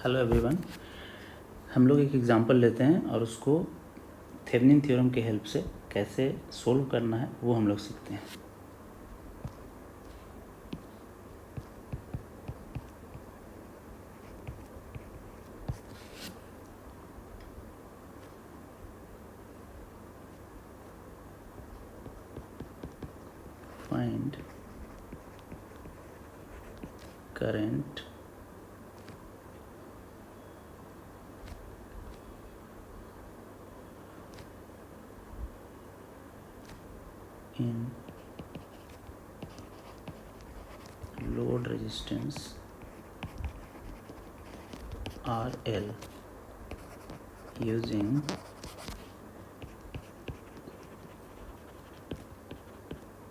Hello everyone. हम लोग एक एग्जांपल लेते हैं और उसको थेवेनिन थ्योरम के हेल्प से कैसे सोल्व करना है वो हम लोग सीखते हैं। Find current in load resistance RL using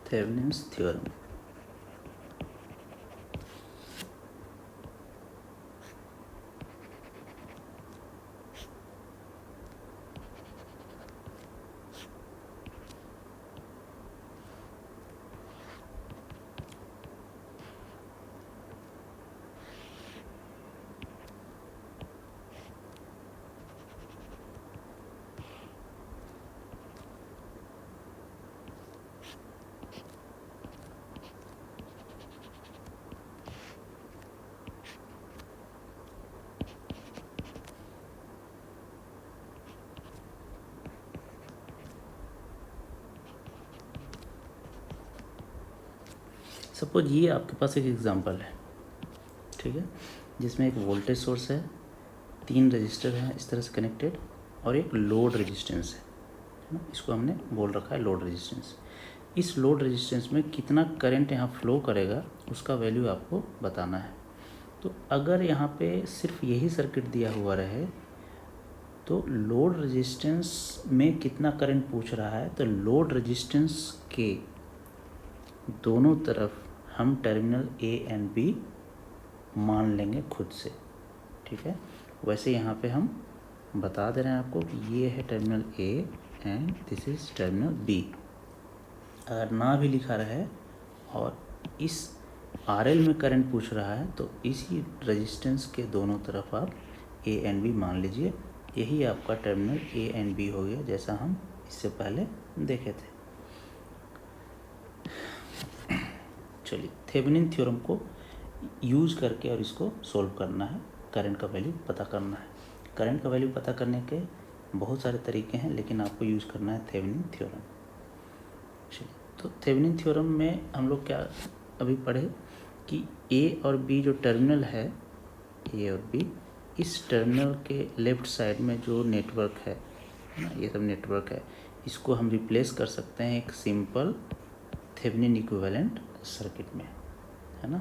Thevenin's theorem। Suppose ये आपके पास एक एग्जांपल है, ठीक है, जिसमें एक वोल्टेज सोर्स है, 3 रजिस्टर हैं इस तरह से कनेक्टेड और एक लोड रेजिस्टेंस है ना। इसको हमने बोल रखा है लोड रेजिस्टेंस। इस लोड रेजिस्टेंस में कितना करंट यहाँ फ्लो करेगा उसका वैल्यू आपको बताना है। तो अगर यहाँ पे सिर्फ यही सर्किट दिया हुआ रहे तो लोड रेजिस्टेंस में कितना करंट पूछ रहा है, तो लोड रेजिस्टेंस के दोनों तरफ हम टर्मिनल ए एंड बी मान लेंगे खुद से, ठीक है। वैसे यहाँ पे हम बता दे रहे हैं आपको कि ये है terminal A and this is terminal B. अगर ना भी लिखा रहे और इस आरएल में करंट पूछ रहा है तो इसी रेजिस्टेंस के दोनों तरफ आप ए एंड बी मान लीजिए। यही आपका टर्मिनल ए एंड बी हो गया, जैसा हम इससे पहले देखे थे। चलिए, थेवेनिन थ्योरम को यूज़ करके और इसको सोल्व करना है, करंट का वैल्यू पता करना है। करंट का वैल्यू पता करने के बहुत सारे तरीके हैं, लेकिन आपको यूज़ करना है थेवेनिन थ्योरम। चलिए, तो थेवेनिन थ्योरम में हम लोग क्या अभी पढ़े कि ए और बी जो टर्मिनल है, ए और बी, इस टर्मिनल के लेफ़्ट साइड में जो नेटवर्क है ना, ये सब नेटवर्क है, इसको हम रिप्लेस कर सकते हैं एक सिंपल थेवेनिन इक्विवेलेंट सर्किट में, है ना।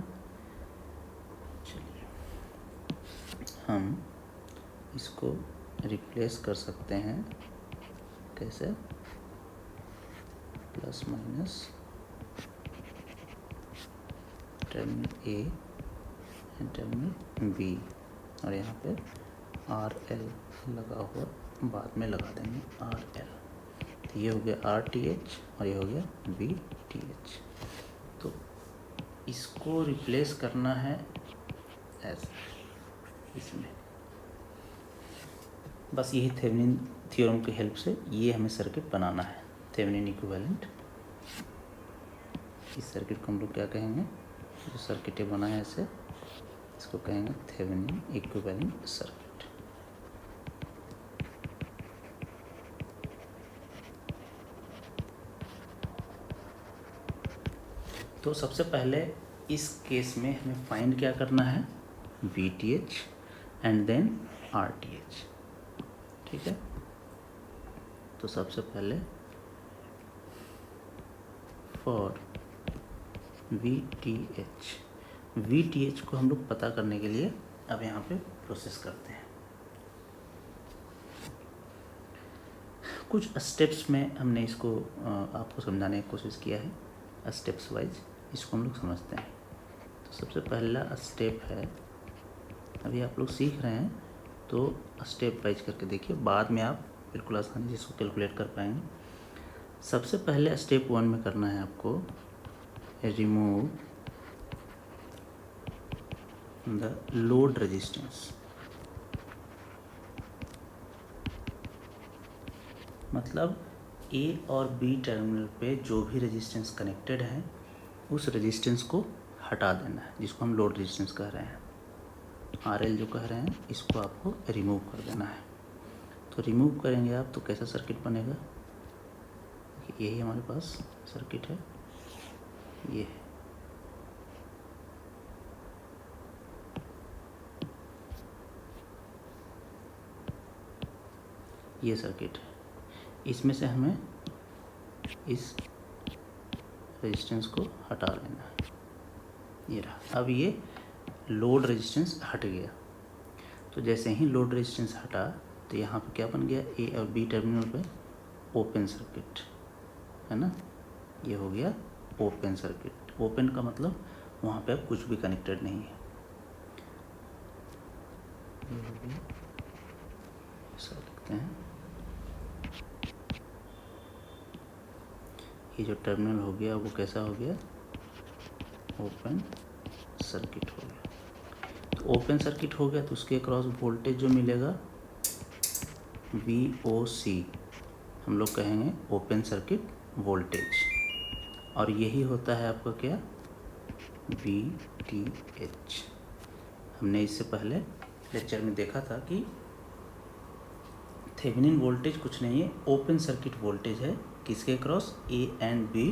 चलिए, हम इसको रिप्लेस कर सकते हैं कैसे, plus minus terminal A and terminal B, और यहाँ पे आर एल लगा हुआ बाद में लगा देंगे, आर एल। तो ये हो गया आर टी एच और ये हो गया बी टी एच। तो इसको रिप्लेस करना है ऐसे, इसमें बस यही थेवेनिन थ्योरम की हेल्प से ये हमें सर्किट बनाना है, थेवेनिन इक्विवेलेंट। इस सर्किट को हम लोग क्या कहेंगे, जो सर्किट बना है ऐसे, इसको कहेंगे थेवेनिन इक्विवेलेंट सर्किट। तो सबसे पहले इस केस में हमें फाइंड क्या करना है, V T H and then R T H, ठीक है। तो सबसे पहले फॉर वी टी एच को हम लोग पता करने के लिए अब यहाँ पे प्रोसेस करते हैं। कुछ स्टेप्स में हमने इसको आपको समझाने की कोशिश किया है, स्टेप्स वाइज इसको हम लोग समझते हैं। तो सबसे पहला स्टेप है, अभी आप लोग सीख रहे हैं तो स्टेप वाइज करके देखिए, बाद में आप बिल्कुल आसानी से इसको कैलकुलेट कर पाएंगे। सबसे पहले स्टेप 1 में करना है आपको रिमूव द लोड रेजिस्टेंस। मतलब ए और बी टर्मिनल पे जो भी रेजिस्टेंस कनेक्टेड है उस रेजिस्टेंस को हटा देना है, जिसको हम लोड रेजिस्टेंस कह रहे हैं, RL जो कह रहे हैं, इसको आपको रिमूव कर देना है। तो रिमूव करेंगे आप तो कैसा सर्किट बनेगा, यही हमारे पास सर्किट है, ये है। ये सर्किट है, इसमें से हमें इस रेजिस्टेंस को हटा लेना है, ये रहा। अब ये लोड रेजिस्टेंस हट गया, तो जैसे ही लोड रेजिस्टेंस हटा तो यहाँ पे क्या बन गया, ए और बी टर्मिनल पे ओपन सर्किट है ना, ये हो गया ओपन सर्किट। ओपन का मतलब वहाँ पे अब कुछ भी कनेक्टेड नहीं है, ये हो गया, ऐसा लिखते हैं। ये जो टर्मिनल हो गया वो कैसा हो गया, ओपन सर्किट हो गया। तो ओपन सर्किट हो गया तो उसके अक्रॉस वोल्टेज जो मिलेगा VOC, हम लोग कहेंगे ओपन सर्किट वोल्टेज, और यही होता है आपका क्या, VTH। हमने इससे पहले लेक्चर में देखा था कि थेवेनिन वोल्टेज कुछ नहीं है, ओपन सर्किट वोल्टेज है, किसके cross, A and B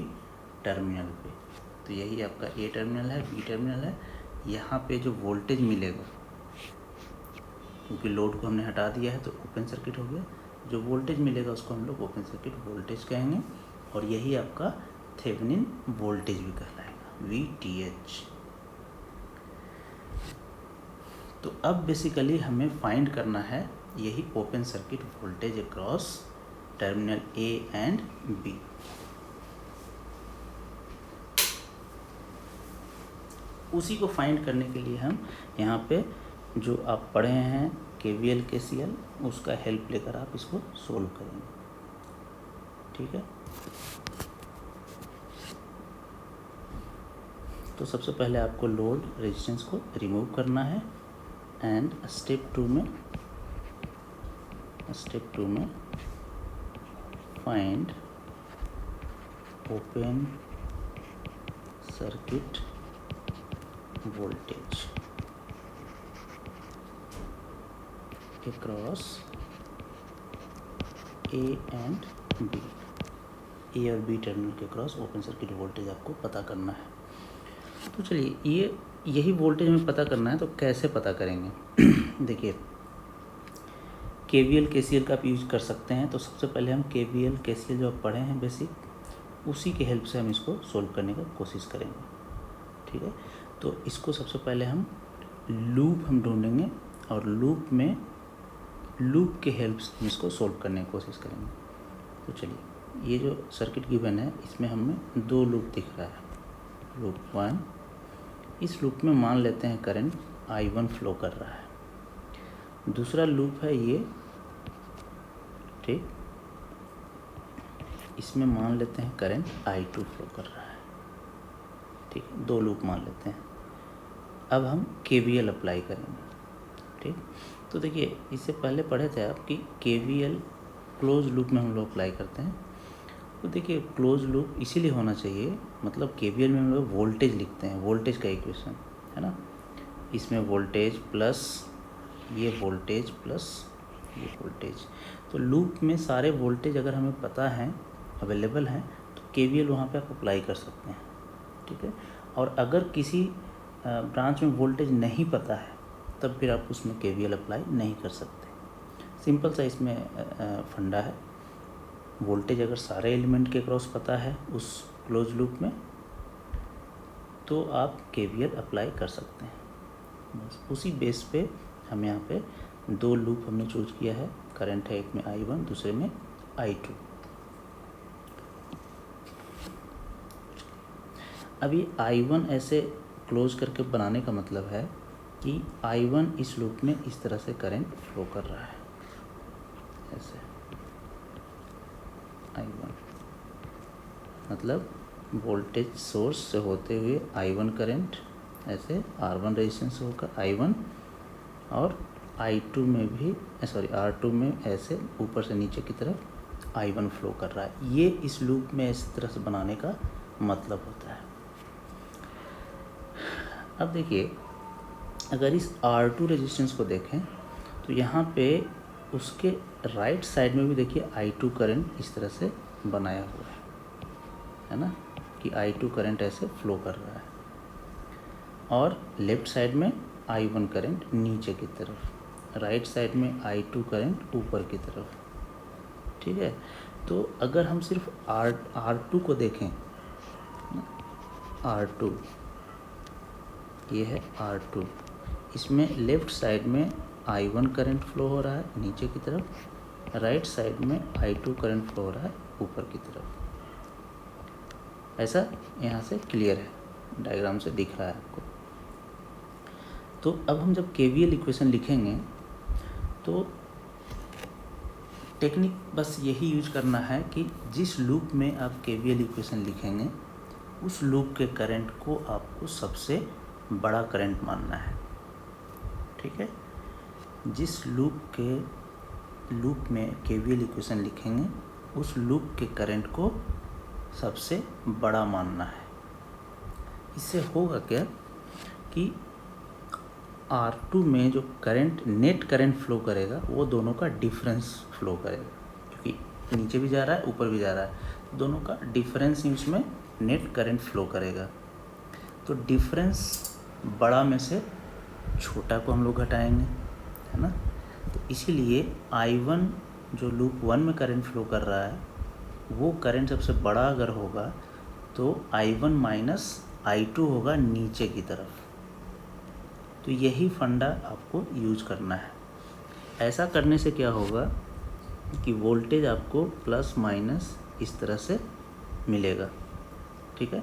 terminal पे। तो यही आपका A टर्मिनल है, B टर्मिनल है। यहाँ पे जो वोल्टेज मिलेगा, क्योंकि लोड को हमने हटा दिया है तो ओपन सर्किट हो गया, जो वोल्टेज मिलेगा उसको हम लोग ओपन सर्किट वोल्टेज कहेंगे, और यही आपका थेवेनिन वोल्टेज भी कहलाएगा, VTH। तो अब बेसिकली हमें फाइंड करना है यही open circuit voltage across terminal A and B। उसी को फाइंड करने के लिए हम यहाँ पे जो आप पढ़े हैं KVL KCL, उसका हेल्प लेकर आप इसको सोल्व करेंगे, ठीक है। तो सबसे पहले आपको लोड रेजिस्टेंस को रिमूव करना है, एंड स्टेप टू में find open circuit voltage across A and B, A और B टर्मिनल के क्रॉस ओपन सर्किट वोल्टेज आपको पता करना है। तो चलिए यही वोल्टेज हमें पता करना है, तो कैसे पता करेंगे देखिए, KVL KCL का आप यूज कर सकते हैं। तो सबसे पहले हम KVL KCL जो आप पढ़े हैं बेसिक, उसी के हेल्प से हम इसको सोल्व करने का कोशिश करेंगे, ठीक है। तो इसको सबसे पहले हम लूप ढूंढेंगे, और लूप के हेल्प से हम इसको सोल्व करने की कोशिश करेंगे। तो चलिए, ये जो सर्किट गिवन है इसमें हमें दो लूप दिख रहा है, लूप 1, इस लूप में मान लेते हैं करंट I1 फ्लो कर रहा है। दूसरा लूप है ये, ठीक, इसमें मान लेते हैं करंट I2 फ्लो कर रहा है, ठीक है, दो लूप मान लेते हैं। अब हम KVL अप्लाई करेंगे, ठीक। तो देखिए, इससे पहले पढ़े थे आप कि KVL क्लोज लूप में हम लोग अप्लाई करते हैं। तो देखिए, क्लोज लूप इसीलिए होना चाहिए, मतलब KVL में हम लोग वोल्टेज लिखते हैं, वोल्टेज का इक्वेशन है ना, इसमें वोल्टेज प्लस ये वोल्टेज प्लस ये वोल्टेज। तो लूप में सारे वोल्टेज अगर हमें पता है, अवेलेबल हैं, तो KVL वहाँ पे आप अप्लाई कर सकते हैं, ठीक है। और अगर किसी ब्रांच में वोल्टेज नहीं पता है, तब फिर आप उसमें KVL अप्लाई नहीं कर सकते। सिंपल सा इसमें फंडा है, वोल्टेज अगर सारे एलिमेंट के क्रॉस पता है उस क्लोज लूप में, तो आप KVL अप्लाई कर सकते हैं। बस उसी बेस पे हम यहाँ पे दो लूप हमने चूज किया है, करंट है एक में I1, दूसरे में I2। अभी I1 ऐसे क्लोज करके बनाने का मतलब है कि I1 इस लूप में इस तरह से करंट फ्लो कर रहा है, ऐसे I1 मतलब वोल्टेज सोर्स से होते हुए I1 करंट ऐसे R1 रेजिस्टेंस से होकर I1, और I2 में भी R2 में ऐसे ऊपर से नीचे की तरफ I1 फ्लो कर रहा है। ये इस लूप में इस तरह से बनाने का मतलब होता है। अब देखिए, अगर इस R2 रेजिस्टेंस को देखें तो यहाँ पे उसके राइट साइड में भी देखिए I2 करंट इस तरह से बनाया हुआ है ना, कि I2 करंट ऐसे फ्लो कर रहा है, और लेफ्ट साइड में I1 करंट नीचे की तरफ, राइट साइड में I2 करंट ऊपर की तरफ। ठीक है, तो अगर हम सिर्फ R2 को देखें, R2 ये है R2, इसमें लेफ़्ट साइड में I1 करंट फ्लो हो रहा है नीचे की तरफ, राइट साइड में I2 करंट फ्लो हो रहा है ऊपर की तरफ। ऐसा यहाँ से क्लियर है, डायग्राम से दिख रहा है आपको। तो अब हम जब KVL इक्वेशन लिखेंगे तो टेक्निक बस यही यूज करना है कि जिस लूप में आप KVL इक्वेशन लिखेंगे उस लूप के करंट को आपको सबसे बड़ा करंट मानना है। ठीक है, जिस लूप में KVL इक्वेशन लिखेंगे उस लूप के करंट को सबसे बड़ा मानना है। इससे होगा क्या कि R2 में जो करंट नेट करंट फ्लो करेगा वो दोनों का डिफरेंस फ्लो करेगा, क्योंकि नीचे भी जा रहा है ऊपर भी जा रहा है, दोनों का डिफरेंस ही उसमें नेट करंट फ्लो करेगा। तो डिफरेंस बड़ा में से छोटा को हम लोग घटाएंगे, है ना। तो इसीलिए I1 जो लूप 1 में करंट फ्लो कर रहा है वो करंट सबसे बड़ा अगर होगा तो I1 माइनस I2 होगा नीचे की तरफ। तो यही फंडा आपको यूज करना है। ऐसा करने से क्या होगा कि वोल्टेज आपको प्लस माइनस इस तरह से मिलेगा। ठीक है,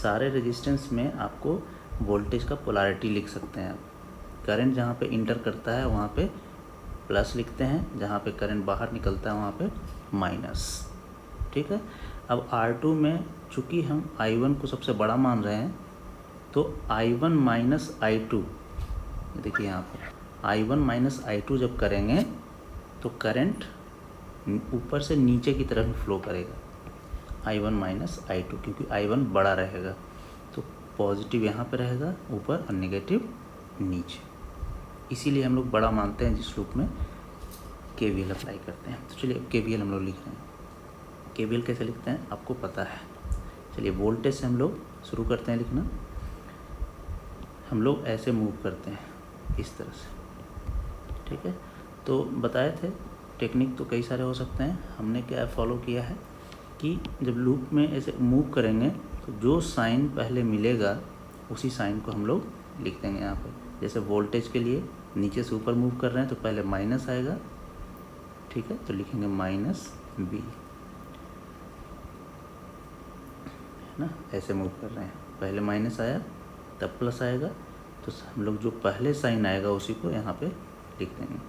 सारे रेजिस्टेंस में आपको वोल्टेज का पोलैरिटी लिख सकते हैं आप। करंट जहाँ पे इंटर करता है वहाँ पे प्लस लिखते हैं, जहाँ पे करंट बाहर निकलता है वहाँ पे माइनस। ठीक है, अब R2 में चूँकि हम I1 को सबसे बड़ा मान रहे हैं तो I1 माइनस I2, देखिए यहाँ पर I1 माइनस I2 जब करेंगे तो करंट ऊपर से नीचे की तरफ फ्लो करेगा, I1 माइनस I2, क्योंकि I1 बड़ा रहेगा तो पॉजिटिव यहाँ पे रहेगा ऊपर और नेगेटिव नीचे। इसीलिए हम लोग बड़ा मानते हैं जिस लूप में KVL अप्लाई करते हैं। तो चलिए KVL हम लोग लिख रहे हैं। KVL कैसे लिखते हैं आपको पता है। चलिए वोल्टेज से हम लोग शुरू करते हैं लिखना। हम लोग ऐसे मूव करते हैं इस तरह से। ठीक है, तो बताए थे टेक्निक तो कई सारे हो सकते हैं। हमने क्या फॉलो किया है कि जब लूप में ऐसे मूव करेंगे तो जो साइन पहले मिलेगा उसी साइन को हम लोग लिख देंगे यहाँ पर। जैसे वोल्टेज के लिए नीचे से ऊपर मूव कर रहे हैं तो पहले माइनस आएगा। ठीक है, तो लिखेंगे माइनस B, है ना। ऐसे मूव कर रहे हैं, पहले माइनस आया तब प्लस आएगा, तो हम लोग जो पहले साइन आएगा उसी को यहाँ पे लिख देंगे।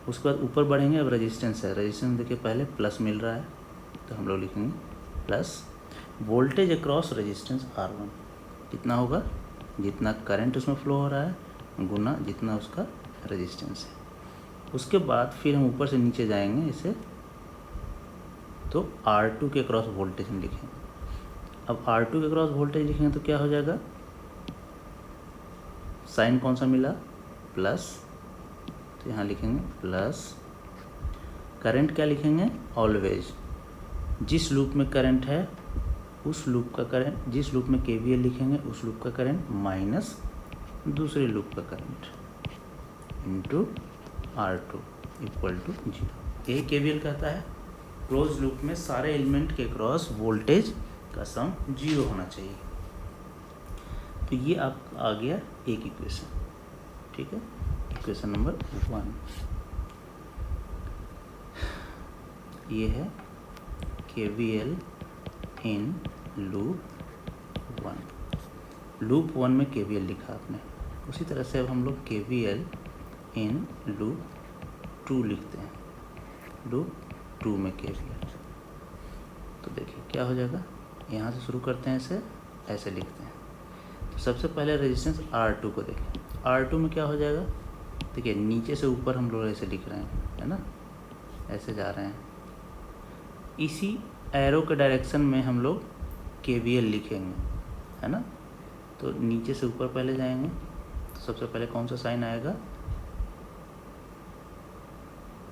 उसके बाद ऊपर बढ़ेंगे। अब रेजिस्टेंस है, रेजिस्टेंस देखिए पहले प्लस मिल रहा है तो हम लोग लिखेंगे plus voltage across resistance R1 कितना होगा, जितना करंट उसमें फ्लो हो रहा है गुना जितना उसका रेजिस्टेंस है। उसके बाद फिर हम ऊपर से नीचे जाएंगे इसे, तो R2 के अक्रॉस वोल्टेज हम लिखेंगे। अब R2 के अक्रॉस वोल्टेज लिखेंगे तो क्या हो जाएगा, साइन कौन सा मिला, प्लस, तो यहाँ लिखेंगे प्लस। करंट क्या लिखेंगे, ऑलवेज जिस लूप में करंट है उस लूप का करंट, जिस लूप में KVL लिखेंगे उस लूप का करंट माइनस दूसरे लूप का current into R2 equal to 0। यही KVL कहता है। क्लोज लूप में सारे एलिमेंट के क्रॉस वोल्टेज का सम 0 होना चाहिए। तो ये आप आ गया एक इक्वेशन। ठीक है, इक्वेशन नंबर 1 ये है KVL इन लूप 1। लूप 1 में KVL लिखा आपने, उसी तरह से अब हम लोग KVL इन लूप 2 लिखते हैं। लूप 2 में KVL, तो देखिए क्या हो जाएगा, यहाँ से शुरू करते हैं, ऐसे लिखते हैं। तो सबसे पहले रेजिस्टेंस R2 को देखें। R2 में क्या हो जाएगा, देखिए नीचे से ऊपर हम लोग ऐसे लिख रहे हैं, है ना, ऐसे जा रहे हैं। इसी एरो के डायरेक्शन में हम लोग KVL लिखेंगे, है ना। तो नीचे से ऊपर पहले जाएंगे, तो सबसे पहले कौन सा साइन आएगा,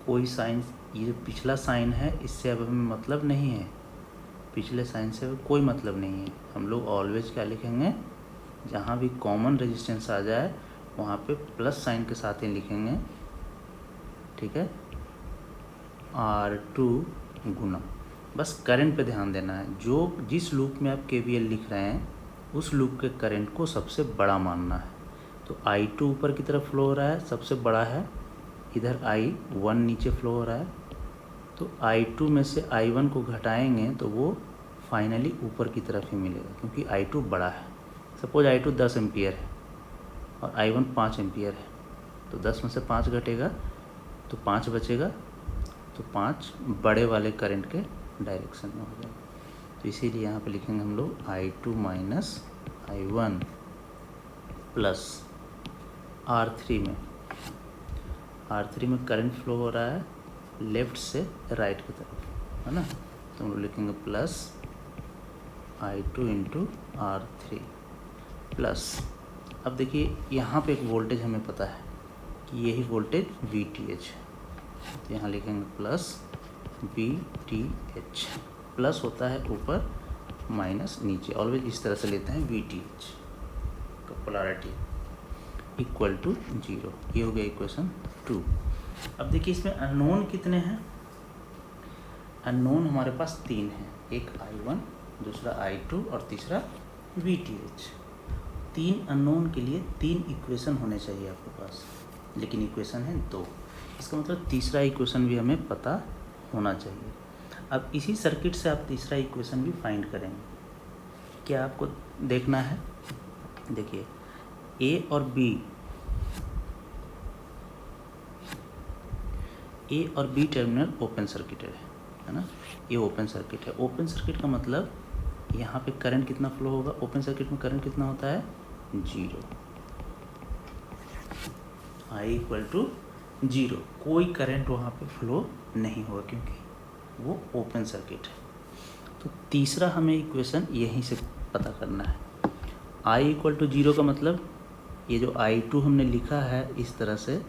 कोई साइन, ये जो पिछला साइन है इससे अब हमें मतलब नहीं है, पिछले साइन से अब कोई मतलब नहीं है। हम लोग ऑलवेज क्या लिखेंगे, जहाँ भी कॉमन रेजिस्टेंस आ जाए वहाँ पे प्लस साइन के साथ ही लिखेंगे, ठीक है। R2 गुना, बस करंट पे ध्यान देना है। जो जिस लूप में आप KVL लिख रहे हैं उस लूप के करंट को सबसे बड़ा मानना है। तो I2 ऊपर की तरफ फ्लो हो रहा है, सबसे बड़ा है, इधर I1 नीचे फ्लो हो रहा है। तो I2 में से I1 को घटाएंगे तो वो फाइनली ऊपर की तरफ ही मिलेगा, क्योंकि I2 बड़ा है। सपोज I2 10 एम्पियर है और I1 5 एम्पियर है, तो 10 में से 5 घटेगा तो 5 बचेगा, तो 5 बड़े वाले करंट के डायरेक्शन में हो जाएगा। तो इसीलिए यहाँ पे लिखेंगे हम लोग I2 minus I1 plus R3 में करंट फ्लो हो रहा है लेफ़्ट से राइट की तरफ, है ना। तो हम लोग लिखेंगे plus I2 into R3 plus, अब देखिए यहाँ पे एक वोल्टेज हमें पता है कि यही वोल्टेज VTH है, तो यहाँ लिखेंगे प्लस VTH। प्लस होता है ऊपर, माइनस नीचे, ऑलवेज इस तरह से लेते हैं VTH का पोलैरिटी, इक्वल टू 0। ये हो गया इक्वेशन 2। अब देखिए इसमें अननोन कितने हैं, अननोन हमारे पास 3 हैं, एक I1, दूसरा I2 और तीसरा VTH। 3 अननोन के लिए 3 इक्वेशन होने चाहिए आपके पास, लेकिन इक्वेशन है 2। इसका मतलब तीसरा इक्वेशन भी हमें पता होना चाहिए। अब इसी सर्किट से आप तीसरा इक्वेशन भी फाइंड करेंगे। क्या आपको देखना है, देखिए A और B टर्मिनल ओपन सर्किटेड है ना, ये ओपन सर्किट है। ओपन सर्किट का मतलब यहाँ पे करंट कितना फ्लो होगा, ओपन सर्किट में करंट कितना होता है 0, I इक्वल टू 0, कोई करंट वहाँ पे फ्लो नहीं होगा क्योंकि वो ओपन सर्किट है। तो तीसरा हमें इक्वेशन यहीं से पता करना है। I इक्वल टू 0 का मतलब ये जो I2 हमने लिखा है इस तरह से,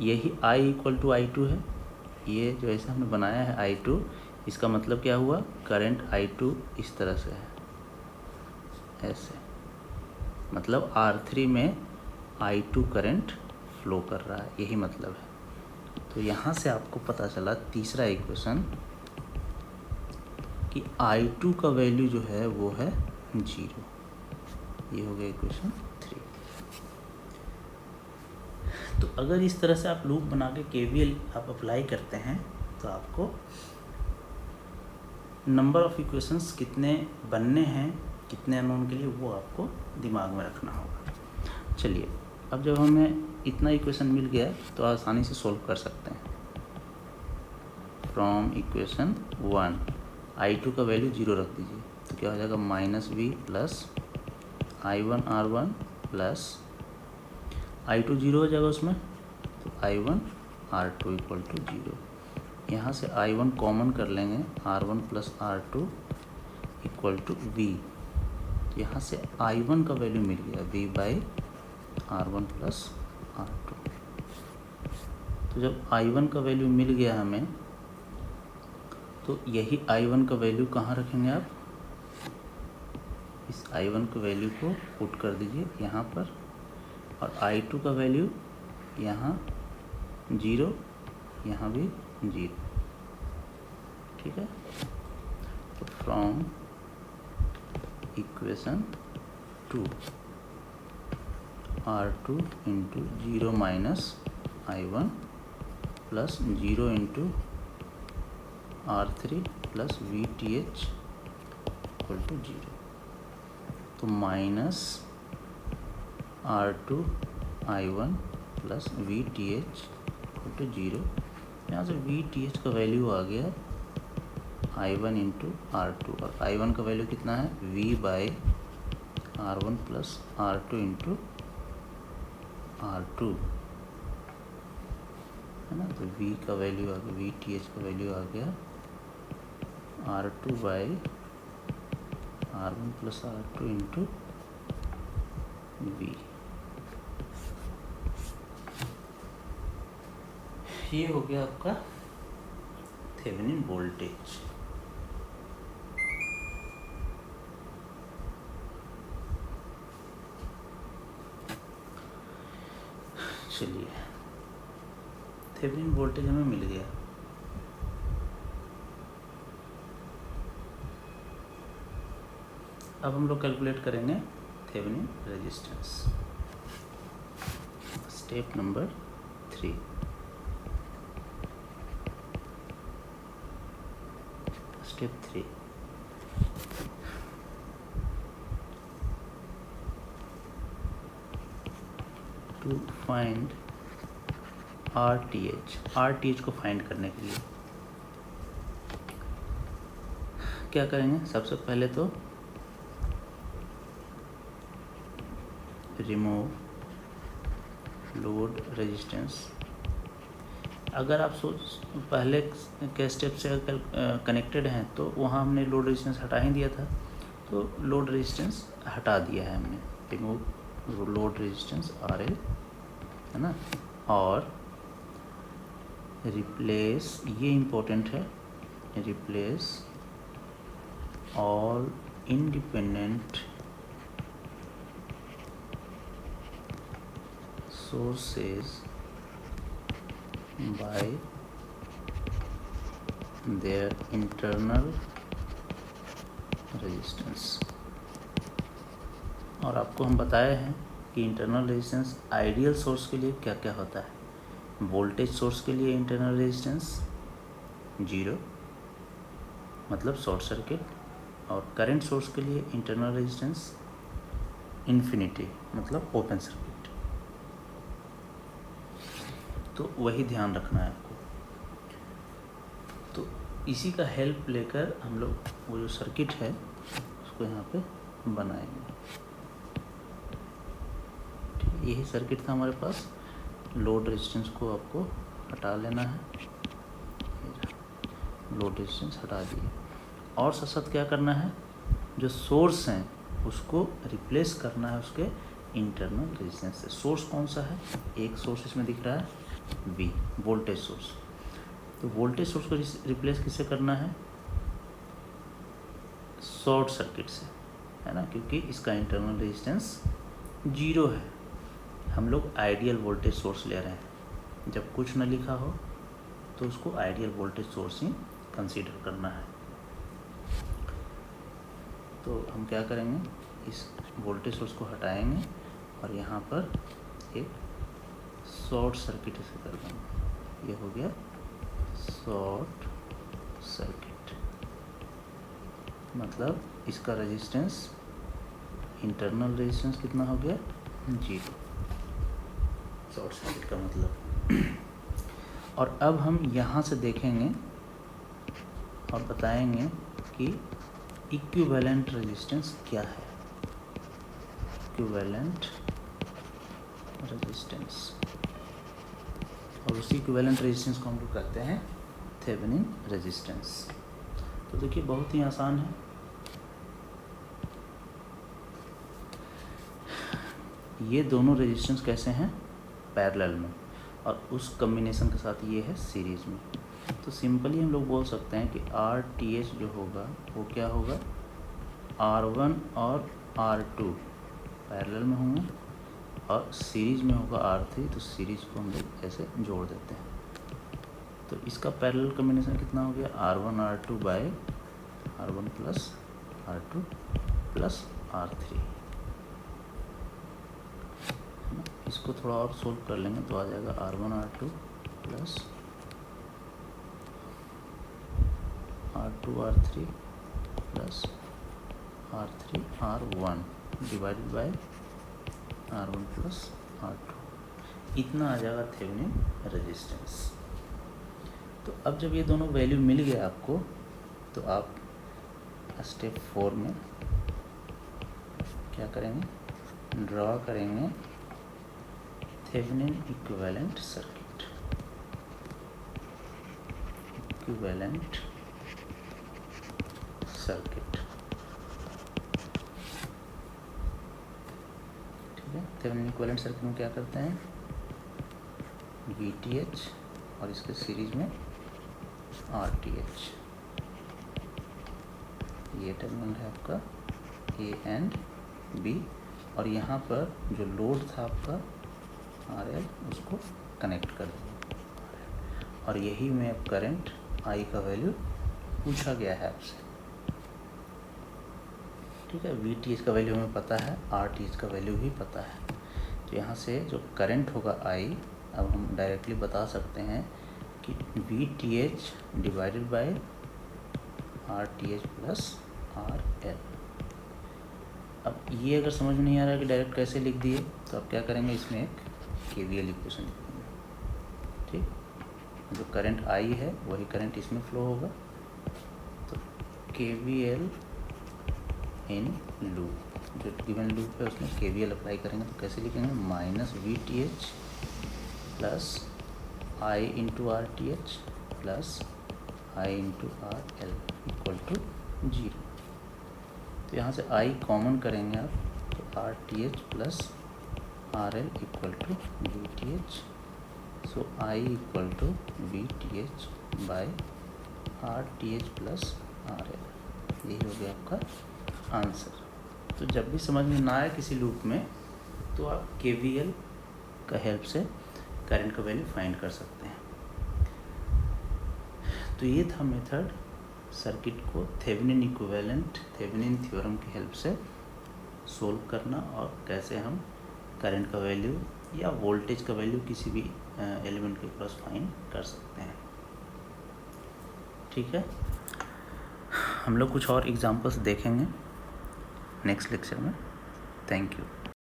यही I इक्वल टू I2 है। ये जो ऐसे हमने बनाया है I2, इसका मतलब क्या हुआ, करंट I2 इस तरह से है, ऐसे, मतलब R3 में I2 करंट फ्लो कर रहा है, यही मतलब है। तो यहाँ से आपको पता चला तीसरा इक्वेशन कि I2 का वैल्यू जो है वो है 0। ये हो गया इक्वेशन 3। तो अगर इस तरह से आप लूप बना के KVL आप अप्लाई करते हैं तो आपको नंबर ऑफ इक्वेशंस कितने बनने हैं, कितने अननोन के लिए, वो आपको दिमाग में रखना होगा। चलिए, अब जब हमें इतना इक्वेशन मिल गया तो आसानी से सॉल्व कर सकते हैं। फ्रॉम इक्वेशन 1 I2 का वैल्यू 0 रख दीजिए, तो क्या हो जाएगा -V plus I1 R1 plus I2 0 हो जाएगा उसमें, तो I1 R2 इक्वल टू 0। यहाँ से I1 कॉमन कर लेंगे, R1 plus R2 equal to V। यहाँ से I1 का वैल्यू मिल गया V by R1 plus R2। तो जब I1 का वैल्यू मिल गया हमें, तो यही I1 का वैल्यू कहाँ रखेंगे आप, इस I1 के वैल्यू को पुट कर दीजिए यहाँ पर, और I2 का वैल्यू यहाँ 0, यहाँ भी 0, ठीक है। तो from equation 2 R2 into 0 minus I1 plus 0 into R3 plus VTH equal to 0, तो minus R2 I1 plus VTH equal to 0। यहाँ से VTH का वैल्यू आ गया I1 इंटू R2, और I1 का वैल्यू कितना है V by R1 plus R2 into R2, है ना। तो V का वैल्यू आ गया, VTH का वैल्यू आ गया R2 by R1 plus R2 into V। ये हो गया आपका थेवेनिन वोल्टेज। चलिए, थेवेनिन वोल्टेज हमें मिल गया। अब हम लोग कैलकुलेट करेंगे Thevenin resistance. Step number 3। Step 3, to find RTH को फाइंड करने के लिए क्या करेंगे? सबसे पहले तो रिमूव लोड रेजिस्टेंस। अगर आप पहले के स्टेप से कनेक्टेड हैं तो वहाँ हमने लोड रेजिस्टेंस हटा ही दिया था, तो लोड रेजिस्टेंस हटा दिया है हमने। रिमूव लोड रेजिस्टेंस RL, है ना, और रिप्लेस, ये इम्पोर्टेंट है, replace all independent sources by their internal resistance। और आपको हम बताए हैं कि इंटरनल रेजिस्टेंस आइडियल सोर्स के लिए क्या क्या होता है। वोल्टेज सोर्स के लिए इंटरनल रेजिस्टेंस 0 मतलब शॉर्ट सर्किट, और करंट सोर्स के लिए इंटरनल रेजिस्टेंस इन्फिनिटी मतलब ओपन सर्किट। तो वही ध्यान रखना है आपको। तो इसी का हेल्प लेकर हम लोग वो जो सर्किट है उसको यहाँ पे बनाएंगे। ठीक है, यही सर्किट था हमारे पास। लोड रेजिस्टेंस को आपको हटा लेना है, लोड रेजिस्टेंस हटा दिए, और साथ साथ क्या करना है, जो सोर्स हैं उसको रिप्लेस करना है उसके इंटरनल रेजिस्टेंस से। सोर्स कौन सा है? एक सोर्स इसमें दिख रहा है V, वोल्टेज सोर्स। तो वोल्टेज सोर्स को रिप्लेस किससे करना है? शॉर्ट सर्किट से, है ना, क्योंकि इसका इंटरनल रेजिस्टेंस 0 है। हम लोग आइडियल वोल्टेज सोर्स ले रहे हैं। जब कुछ न लिखा हो तो उसको आइडियल वोल्टेज सोर्स ही कंसीडर करना है। तो हम क्या करेंगे, इस वोल्टेज सोर्स को हटाएंगे और यहाँ पर एक शॉर्ट सर्किट से कर देंगे। ये हो गया शॉर्ट सर्किट, मतलब इसका रेजिस्टेंस, इंटरनल रेजिस्टेंस कितना हो गया? 0, शॉर्ट सर्किट का मतलब। और अब हम यहाँ से देखेंगे और बताएंगे कि इक्विवेलेंट रेजिस्टेंस क्या है। इक्विवेलेंट रेजिस्टेंस, और उसी इक्विवेलेंट रेजिस्टेंस को हम लोग कहते हैं थेवेनिन रेजिस्टेंस। तो देखिए बहुत ही आसान है। ये दोनों रेजिस्टेंस कैसे हैं? पैरेलल में, और उस कम्बिनेशन के साथ ये है सीरीज में। तो सिंपली हम लोग बोल सकते हैं कि RTH जो होगा वो क्या होगा? R1 और R2 पैरेलल में होंगे और सीरीज में होगा R3। तो सीरीज को हम लोग ऐसे जोड़ देते हैं। तो इसका पैरेलल कम्बिनेशन कितना हो गया? R1 R2 bye R1 plus R2 plus R3। इसको थोड़ा और सोल्व कर लेंगे तो आ जाएगा R1 R2 plus R2 R3 plus R3 R1 divided by R1 plus R2। इतना आ जाएगा थेवेनिन रेजिस्टेंस। तो अब जब ये दोनों वैल्यू मिल गया आपको, तो आप स्टेप 4 में क्या करेंगे? ड्रॉ करेंगे Thevenin equivalent circuit. Equivalent circuit. ठीक है, थेवेनिन इक्विवेलेंट सर्किट में क्या करते हैं, VTH और इसके सीरीज में RTH। ये टर्मिनल है आपका A एंड B, और यहाँ पर जो लोड था आपका RL उसको कनेक्ट कर देंगे, और यही में अब करंट I का वैल्यू पूछा गया है आपसे। ठीक है, VTH का वैल्यू हमें पता है, RTH का वैल्यू भी पता है, तो यहाँ से जो करंट होगा I, अब हम डायरेक्टली बता सकते हैं कि VTH divided by RTH plus RL। अब ये अगर समझ में नहीं आ रहा है कि डायरेक्ट कैसे लिख दिए, तो आप क्या करेंगे, इसमें एक KVL इक्वेशन लिख देंगे। ठीक, जो करंट I है वही करंट इसमें फ्लो होगा, तो KVL इन लूप, जो गिवन लूप है उसमें KVL अप्लाई करेंगे, तो कैसे लिखेंगे, minus VTH plus I into RTH plus I into RL equal to 0। तो यहाँ से I कॉमन करेंगे आप, तो RTH plus RL equal to VTH, so I equal to VTH by RTH plus RL। यही हो गया आपका आंसर। तो जब भी समझ में ना आए किसी लूप में, तो आप KVL का हेल्प से करंट का वैल्यू फाइंड कर सकते हैं। तो ये था मेथड सर्किट को थेवेनिन इक्विवेलेंट, थेवेनिन थ्योरम की हेल्प से सोल्व करना, और कैसे हम करंट का वैल्यू या वोल्टेज का वैल्यू किसी भी एलिमेंट के क्रॉस फाइंड कर सकते हैं। ठीक है, हम लोग कुछ और एग्जांपल्स देखेंगे नेक्स्ट लेक्चर में। Thank you.